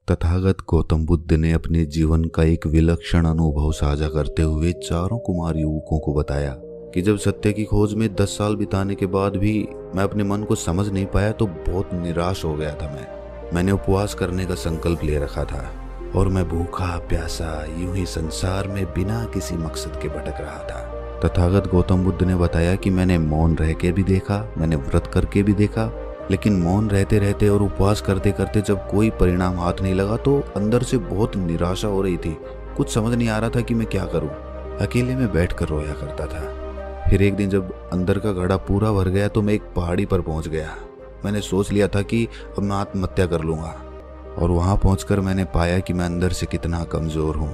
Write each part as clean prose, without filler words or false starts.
तथागत गौतम बुद्ध ने अपने जीवन का एक विलक्षण अनुभव साझा करते हुए चारों कुमार युवकों को बताया कि जब सत्य की खोज में 10 साल बिताने के बाद भी मैं अपने मन को समझ नहीं पाया तो बहुत निराश हो गया था। मैंने उपवास करने का संकल्प ले रखा था और मैं भूखा प्यासा यूं ही संसार में बिना किसी मकसद के भटक रहा था। तथागत गौतम बुद्ध ने बताया कि मैंने मौन रह के भी देखा, मैंने व्रत करके भी देखा, लेकिन मौन रहते रहते और उपवास करते करते जब कोई परिणाम हाथ नहीं लगा तो अंदर से बहुत निराशा हो रही थी। कुछ समझ नहीं आ रहा था कि मैं क्या करूं। अकेले में बैठकर रोया करता था। फिर एक दिन जब अंदर का घड़ा पूरा भर गया तो मैं एक पहाड़ी पर पहुंच गया। मैंने सोच लिया था कि अब मैं आत्महत्या कर लूंगा और वहां पहुंचकर मैंने पाया कि मैं अंदर से कितना कमजोर हूं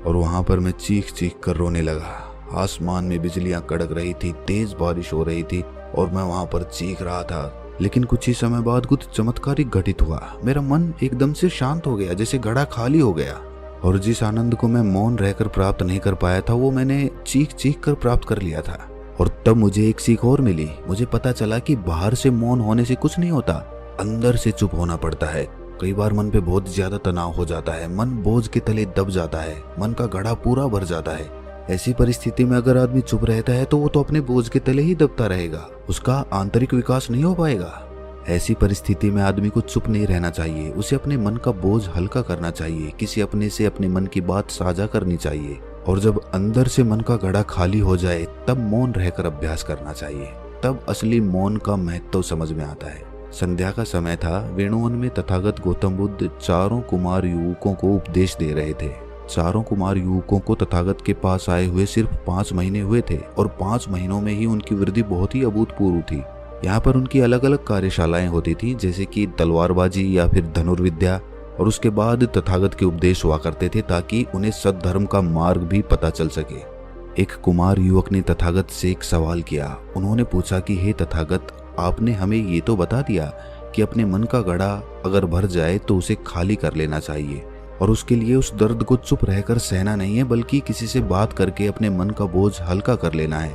और वहां पर मैं चीख चीख कर रोने लगा। आसमान में बिजलियां कड़क रही थी, तेज बारिश हो रही थी और मैं वहां पर चीख रहा था। लेकिन कुछ ही समय बाद कुछ चमत्कारिक घटित हुआ। मेरा मन एकदम से शांत हो गया, जैसे घड़ा खाली हो गया और जिस आनंद को मैं मौन रहकर प्राप्त नहीं कर पाया था वो मैंने चीख चीख कर प्राप्त कर लिया था। और तब मुझे एक सीख और मिली। मुझे पता चला कि बाहर से मौन होने से कुछ नहीं होता, अंदर से चुप होना पड़ता है। कई बार मन पे बहुत ज्यादा तनाव हो जाता है, मन बोझ के तले दब जाता है, मन का घड़ा पूरा भर जाता है। ऐसी परिस्थिति में अगर आदमी चुप रहता है तो वो तो अपने बोझ के तले ही दबता रहेगा, उसका आंतरिक विकास नहीं हो पाएगा। ऐसी परिस्थिति में आदमी को चुप नहीं रहना चाहिए, उसे अपने मन का बोझ हल्का करना चाहिए, किसी अपने से अपने मन की बात साझा करनी चाहिए और जब अंदर से मन का घड़ा खाली हो जाए तब मौन रहकर अभ्यास करना चाहिए। तब असली मौन का महत्व समझ में आता है। संध्या का समय था। वेणुवन में तथागत गौतम बुद्ध चारों कुमार युवकों को उपदेश दे रहे थे। चारों कुमार युवकों को तथागत के पास आए हुए सिर्फ 5 महीने हुए थे और 5 महीनों में ही उनकी वृद्धि बहुत ही अभूतपूर्व थी। यहाँ पर उनकी अलग अलग कार्यशालाएं होती थी, जैसे कि तलवारबाजी या फिर धनुर्विद्या, और उसके बाद तथागत के उपदेश हुआ करते थे ताकि उन्हें सद्धर्म का मार्ग भी पता चल सके। एक कुमार युवक ने तथागत से एक सवाल किया। उन्होंने पूछा कि हे तथागत, आपने हमें ये तो बता दिया कि अपने मन का घड़ा अगर भर जाए तो उसे खाली कर लेना चाहिए और उसके लिए उस दर्द को चुप रहकर सहना नहीं है बल्कि किसी से बात करके अपने मन का बोझ हल्का कर लेना है।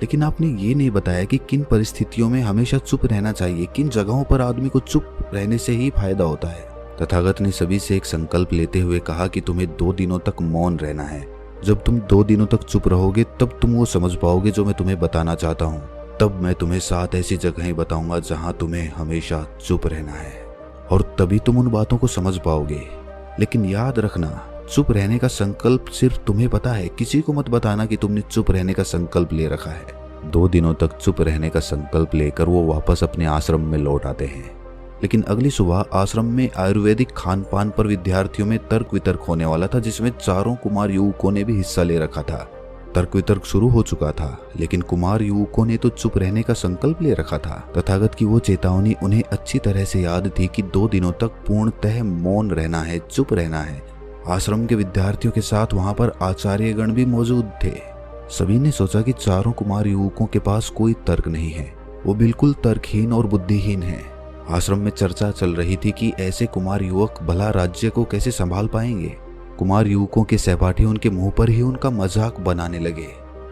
लेकिन आपने ये नहीं बताया कि किन परिस्थितियों में हमेशा चुप रहना चाहिए, किन जगहों पर आदमी को चुप रहने से ही फायदा होता है। तथागत ने सभी से एक संकल्प लेते हुए कहा कि तुम्हें 2 दिनों तक मौन रहना है। जब तुम 2 दिनों तक चुप रहोगे तब तुम वो समझ पाओगे जो मैं तुम्हें बताना चाहता हूँ। तब मैं तुम्हें 7 ऐसी जगहें बताऊंगा जहाँ तुम्हें हमेशा चुप रहना है और तभी तुम उन बातों को समझ पाओगे। लेकिन याद रखना, चुप रहने का संकल्प सिर्फ तुम्हें पता है, किसी को मत बताना कि तुमने चुप रहने का संकल्प ले रखा है। 2 दिनों तक चुप रहने का संकल्प लेकर वो वापस अपने आश्रम में लौट आते हैं। लेकिन अगली सुबह आश्रम में आयुर्वेदिक खान पान पर विद्यार्थियों में तर्क वितर्क होने वाला था, जिसमें चारों कुमार युवकों ने भी हिस्सा ले रखा था। तर्क वितर्क शुरू हो चुका था, लेकिन कुमार युवकों ने तो चुप रहने का संकल्प ले रखा था। तथागत की वो चेतावनी उन्हें अच्छी तरह से याद थी कि 2 दिनों तक पूर्णतः मौन रहना है, चुप रहना है। आश्रम के विद्यार्थियों के साथ वहां पर आचार्यगण भी मौजूद थे। सभी ने सोचा कि चारों कुमार युवकों के पास कोई तर्क नहीं है, वो बिल्कुल तर्कहीन और बुद्धिहीन है। आश्रम में चर्चा चल रही थी कि ऐसे कुमार युवक भला राज्य को कैसे संभाल पाएंगे। कुमार युवकों के सहपाठी उनके मुंह पर ही उनका मजाक बनाने लगे।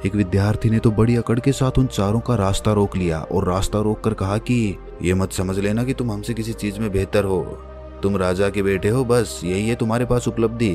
एक विद्यार्थी ने तो बड़ी अकड़ के साथ उन चारों का रास्ता रोक लिया और रास्ता रोक कर कहा कि ये मत समझ लेना कि तुम हमसे किसी चीज में बेहतर हो, तुम राजा के बेटे हो, बस यही है तुम्हारे पास उपलब्धि।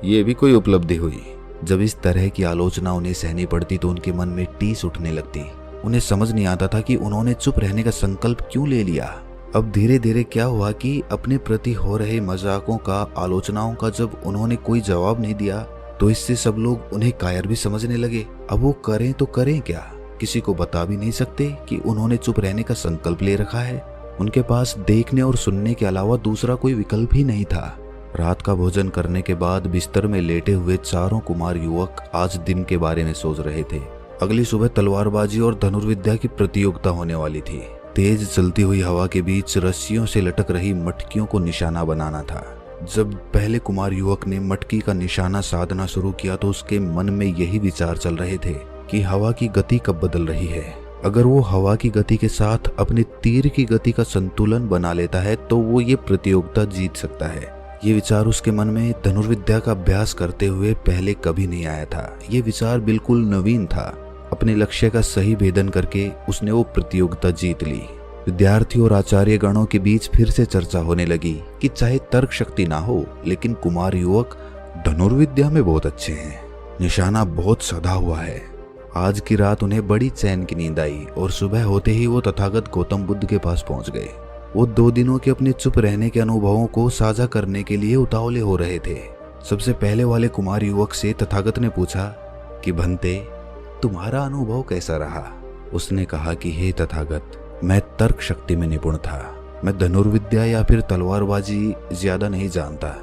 ये भी कोई उपलब्धि हुई। जब इस तरह की आलोचना उन्हें सहनी पड़ती तो उनके मन में टीस उठने लगती। उन्हें समझ नहीं आता था कि उन्होंने चुप रहने का संकल्प क्यों ले लिया। अब धीरे धीरे क्या हुआ कि अपने प्रति हो रहे मजाकों का, आलोचनाओं का जब उन्होंने कोई जवाब नहीं दिया तो इससे सब लोग उन्हें कायर भी समझने लगे। अब वो करें तो करें क्या, किसी को बता भी नहीं सकते कि उन्होंने चुप रहने का संकल्प ले रखा है। उनके पास देखने और सुनने के अलावा दूसरा कोई विकल्प ही नहीं था। रात का भोजन करने के बाद बिस्तर में लेटे हुए चारों कुमार युवक आज दिन के बारे में सोच रहे थे। अगली सुबह तलवारबाजी और धनुर्विद्या की प्रतियोगिता होने वाली थी। तेज चलती हुई हवा के बीच रस्सियों से लटक रही मटकियों को निशाना बनाना था। जब पहले कुमार युवक ने मटकी का निशाना साधना शुरू किया तो उसके मन में यही विचार चल रहे थे कि हवा की गति कब बदल रही है। अगर वो हवा की गति के साथ अपने तीर की गति का संतुलन बना लेता है तो वो ये प्रतियोगिता जीत सकता है। ये विचार उसके मन में धनुर्विद्या का अभ्यास करते हुए पहले कभी नहीं आया था। ये विचार बिल्कुल नवीन था। अपने लक्ष्य का सही भेदन करके उसने वो प्रतियोगिता जीत ली। विद्यार्थी और आचार्य गणों के बीच फिर से चर्चा होने लगी कि चाहे तर्क शक्ति ना हो, लेकिन कुमार युवक धनुर्विद्या में बहुत अच्छे हैं। निशाना बहुत सधा हुआ है। आज की रात उन्हें बड़ी चैन की नींद आई और सुबह होते ही वो तथागत गौतम बुद्ध के पास पहुंच गए। वो 2 दिनों के अपने चुप रहने के अनुभवों को साझा करने के लिए उतावले हो रहे थे। सबसे पहले वाले कुमार युवक से तथागत ने पूछा कि भंते, तुम्हारा अनुभव कैसा रहा? उसने कहा कि हे तथागत, मैं तर्क शक्ति में निपुण था। मैं धनुर्विद्या या फिर तलवारबाजी ज्यादा नहीं जानता,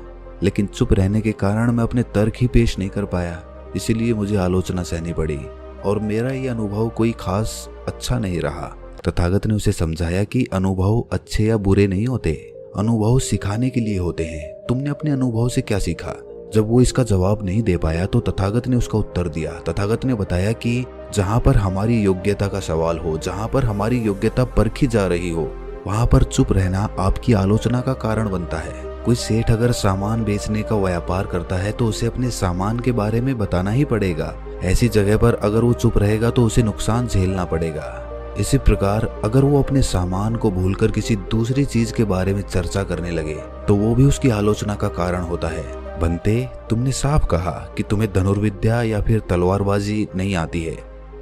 लेकिन चुप रहने के कारण मैं अपने तर्क ही पेश नहीं कर पाया, इसीलिए मुझे आलोचना सहनी पड़ी और मेरा ये अनुभव कोई खास अच्छा नहीं रहा। तथागत ने उसे समझाया कि अनुभव अच्छे या बुरे नहीं होते, अनुभव सिखाने के लिए होते हैं। तुमने अपने अनुभव से क्या सीखा? जब वो इसका जवाब नहीं दे पाया तो तथागत ने उसका उत्तर दिया। तथागत ने बताया कि जहाँ पर हमारी योग्यता का सवाल हो, जहाँ पर हमारी योग्यता परखी जा रही हो, वहाँ पर चुप रहना आपकी आलोचना का कारण बनता है। कोई सेठ अगर सामान बेचने का व्यापार करता है तो उसे अपने सामान के बारे में बताना ही पड़ेगा। ऐसी जगह पर अगर वो चुप रहेगा तो उसे नुकसान झेलना पड़ेगा। इसी प्रकार अगर वो अपने सामान को भूलकर किसी दूसरी चीज के बारे में चर्चा करने लगे तो वो भी उसकी आलोचना का कारण होता है। बंते, तुमने साफ कहा कि तुम्हें धनुर्विद्या या फिर तलवारबाजी नहीं आती है।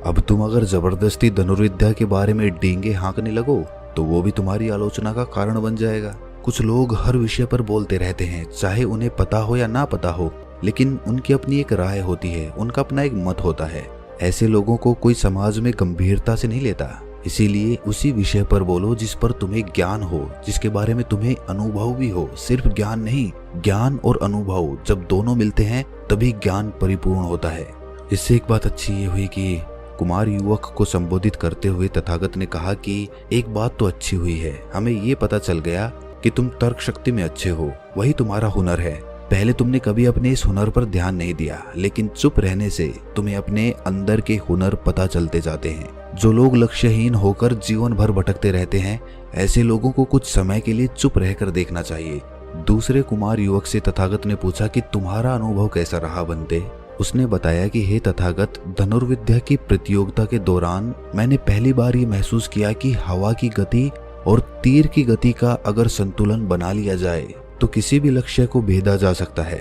अब तुम अगर जबरदस्ती धनुर्विद्या के बारे में डींगे हाँकने लगो तो वो भी तुम्हारी आलोचना का कारण बन जाएगा। कुछ लोग हर विषय पर बोलते रहते हैं, चाहे उन्हें पता हो या ना पता हो, लेकिन उनकी अपनी एक राय होती है, उनका अपना एक मत होता है। ऐसे लोगों को कोई समाज में गंभीरता से नहीं लेता। इसीलिए उसी विषय पर बोलो जिस पर तुम्हें ज्ञान हो, जिसके बारे में तुम्हें अनुभव भी हो। सिर्फ ज्ञान नहीं, ज्ञान और अनुभव जब दोनों मिलते हैं तभी ज्ञान परिपूर्ण होता है। इससे एक बात अच्छी ये हुई कि कुमार युवक को संबोधित करते हुए तथागत ने कहा कि एक बात तो अच्छी हुई है, हमें ये पता चल गया कि तुम तर्क शक्ति में अच्छे हो, वही तुम्हारा हुनर है। पहले तुमने कभी अपने इस हुनर पर ध्यान नहीं दिया, लेकिन चुप रहने से तुम्हें अपने अंदर के हुनर पता चलते जाते हैं। जो लोग लक्ष्यहीन होकर जीवन भर भटकते रहते हैं, ऐसे लोगों को कुछ समय के लिए चुप रहकर देखना चाहिए। दूसरे कुमार युवक से तथागत ने पूछा कि तुम्हारा अनुभव कैसा रहा बंते? उसने बताया कि हे तथागत, धनुर्विद्या की प्रतियोगिता के दौरान मैंने पहली बार ये महसूस किया कि हवा की गति और तीर की गति का अगर संतुलन बना लिया जाए तो किसी भी लक्ष्य को भेदा जा सकता है।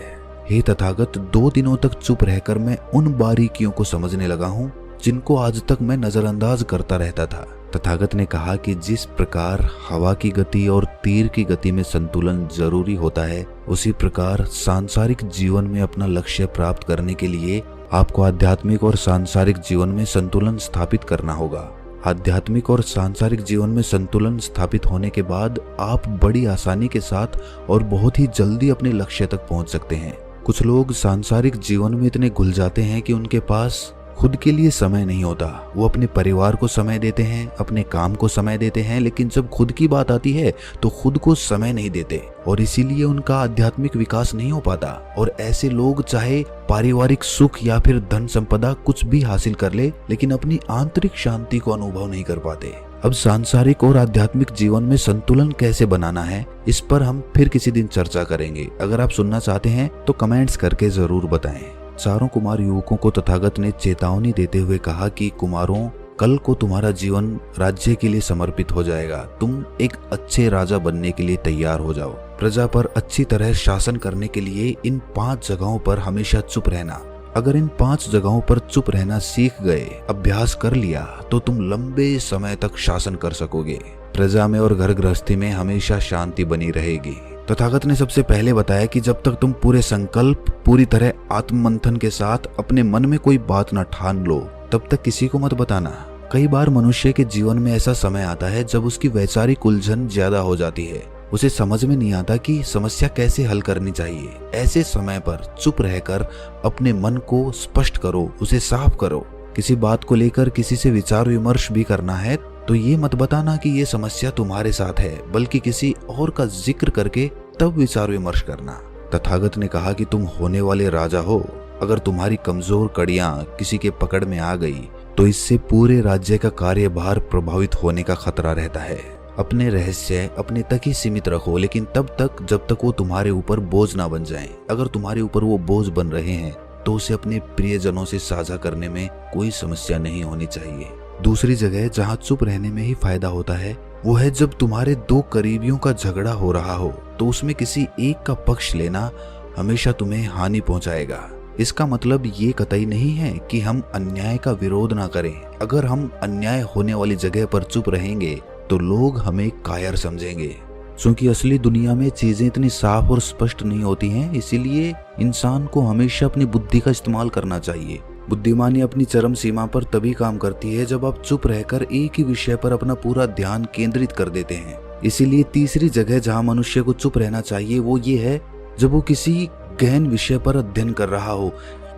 हे तथागत, 2 दिनों तक चुप रहकर मैं उन बारीकियों को समझने लगा हूँ जिनको आज तक मैं नजरअंदाज करता रहता था। तथागत ने कहा कि जिस प्रकार हवा की गति और तीर की गति में संतुलन जरूरी होता है, उसी प्रकार सांसारिक जीवन में अपना लक्ष्य प्राप्त करने के लिए आपको आध्यात्मिक और सांसारिक जीवन में संतुलन स्थापित करना होगा। आध्यात्मिक और सांसारिक जीवन में संतुलन स्थापित होने के बाद आप बड़ी आसानी के साथ और बहुत ही जल्दी अपने लक्ष्य तक पहुंच सकते हैं। कुछ लोग सांसारिक जीवन में इतने घुल जाते हैं कि उनके पास खुद के लिए समय नहीं होता। वो अपने परिवार को समय देते हैं, अपने काम को समय देते हैं, लेकिन जब खुद की बात आती है तो खुद को समय नहीं देते और इसीलिए उनका आध्यात्मिक विकास नहीं हो पाता। और ऐसे लोग चाहे पारिवारिक सुख या फिर धन संपदा कुछ भी हासिल कर ले, लेकिन अपनी आंतरिक शांति को अनुभव नहीं कर पाते। अब सांसारिक और आध्यात्मिक जीवन में संतुलन कैसे बनाना है, इस पर हम फिर किसी दिन चर्चा करेंगे। अगर आप सुनना चाहते हैं तो कमेंट्स करके जरूर बताएं। चारों कुमार युवकों को तथागत ने चेतावनी देते हुए कहा कि कुमारों, कल को तुम्हारा जीवन राज्य के लिए समर्पित हो जाएगा। तुम एक अच्छे राजा बनने के लिए तैयार हो जाओ। प्रजा पर अच्छी तरह शासन करने के लिए इन 5 जगहों पर हमेशा चुप रहना। अगर इन 5 जगहों पर चुप रहना सीख गए, अभ्यास कर लिया, तो तुम लंबे समय तक शासन कर सकोगे। प्रजा में और घर गृहस्थी में हमेशा शांति बनी रहेगी। तथागत ने सबसे पहले बताया कि जब तक तुम पूरे संकल्प, पूरी तरह आत्ममंथन के साथ अपने मन में कोई बात न ठान लो, तब तक किसी को मत बताना। कई बार मनुष्य के जीवन में ऐसा समय आता है जब उसकी वैचारिक उलझन ज्यादा हो जाती है, उसे समझ में नहीं आता कि समस्या कैसे हल करनी चाहिए। ऐसे समय पर चुप रहकर अपने मन को स्पष्ट करो, उसे साफ करो। किसी बात को लेकर किसी से विचार विमर्श भी करना है तो ये मत बताना कि ये समस्या तुम्हारे साथ है, बल्कि किसी और का जिक्र करके तब विचार विमर्श करना। तथागत ने कहा कि तुम होने वाले राजा हो। अगर तुम्हारी कमजोर कड़ियां किसी के पकड़ में आ गई तो इससे पूरे राज्य का कार्यभार प्रभावित होने का खतरा रहता है। अपने रहस्य अपने तक ही सीमित रखो, लेकिन तब तक जब तक वो तुम्हारे ऊपर बोझ ना बन जाएं। अगर तुम्हारे ऊपर वो बोझ बन रहे हैं तो उसे अपने प्रियजनों से साझा करने में कोई समस्या नहीं होनी चाहिए। दूसरी जगह जहाँ चुप रहने में ही फायदा होता है वो है जब तुम्हारे दो करीबियों का झगड़ा हो रहा हो तो उसमें किसी एक का पक्ष लेना हमेशा तुम्हें हानि पहुंचाएगा। इसका मतलब ये कतई नहीं है कि हम अन्याय का विरोध ना करें। अगर हम अन्याय होने वाली जगह पर चुप रहेंगे तो लोग हमें कायर समझेंगे। क्योंकि असली दुनिया में चीजें इतनी साफ और स्पष्ट नहीं होती हैं, इसीलिए इंसान को हमेशा अपनी बुद्धि का इस्तेमाल करना चाहिए। बुद्धिमानी अपनी चरम सीमा पर तभी काम करती है जब आप चुप रहकर एक ही विषय पर अपना पूरा ध्यान केंद्रित कर देते हैं। इसीलिए तीसरी जगह जहां मनुष्य को चुप रहना चाहिए वो ये है जब वो किसी गहन विषय पर अध्ययन कर रहा हो,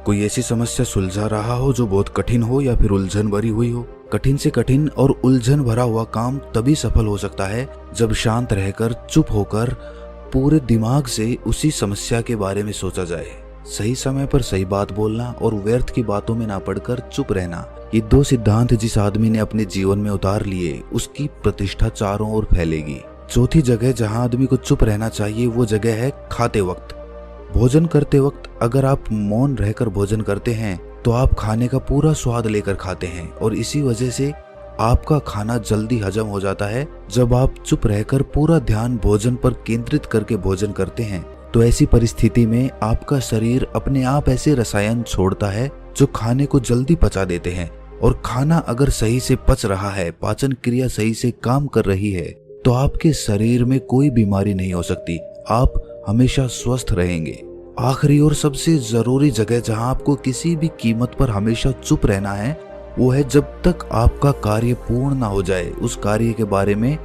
कोई ऐसी समस्या सुलझा रहा हो जो बहुत कठिन हो या फिर उलझन भरी हुई हो। कठिन से कठिन और उलझन भरा हुआ काम तभी सफल हो सकता है जब शांत रहकर चुप होकर पूरे दिमाग से उसी समस्या के बारे में सोचा जाए। सही समय पर सही बात बोलना और व्यर्थ की बातों में ना पड़कर चुप रहना, ये दो सिद्धांत जिस आदमी ने अपने जीवन में उतार लिए उसकी प्रतिष्ठा चारों ओर फैलेगी। चौथी जगह जहां आदमी को चुप रहना चाहिए वो जगह है खाते वक्त। भोजन करते वक्त अगर आप मौन रहकर भोजन करते हैं तो आप खाने का पूरा स्वाद लेकर खाते हैं और इसी वजह से आपका खाना जल्दी हजम हो जाता है। जब आप चुप रहकर पूरा ध्यान भोजन पर केंद्रित करके भोजन करते हैं तो ऐसी परिस्थिति में आपका शरीर अपने आप ऐसे रसायन छोड़ता है जो खाने को जल्दी पचा देते हैं। और खाना अगर सही से पच रहा है, पाचन क्रिया सही से काम कर रही है तो आपके शरीर में कोई बीमारी नहीं हो सकती, आप हमेशा स्वस्थ रहेंगे। आखिरी और सबसे जरूरी जगह जहां आपको किसी भी कीमत पर हमेशा चुप रहना है वो है जब तक आपका कार्य पूर्ण ना हो जाए उस कार्य के बारे में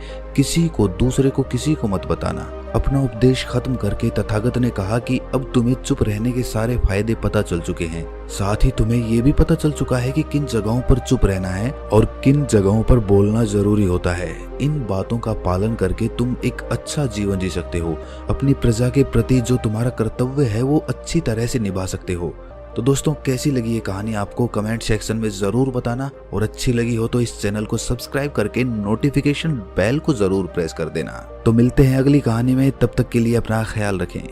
दूसरे को किसी को मत बताना। अपना उपदेश खत्म करके तथागत ने कहा कि अब तुम्हें चुप रहने के सारे फायदे पता चल चुके हैं, साथ ही तुम्हें ये भी पता चल चुका है कि किन जगहों पर चुप रहना है और किन जगहों पर बोलना जरूरी होता है। इन बातों का पालन करके तुम एक अच्छा जीवन जी सकते हो। अपनी प्रजा के प्रति जो तुम्हारा कर्तव्य है वो अच्छी तरह से निभा सकते हो। तो दोस्तों, कैसी लगी ये कहानी आपको कमेंट सेक्शन में जरूर बताना और अच्छी लगी हो तो इस चैनल को सब्सक्राइब करके नोटिफिकेशन बेल को जरूर प्रेस कर देना। तो मिलते हैं अगली कहानी में, तब तक के लिए अपना ख्याल रखें।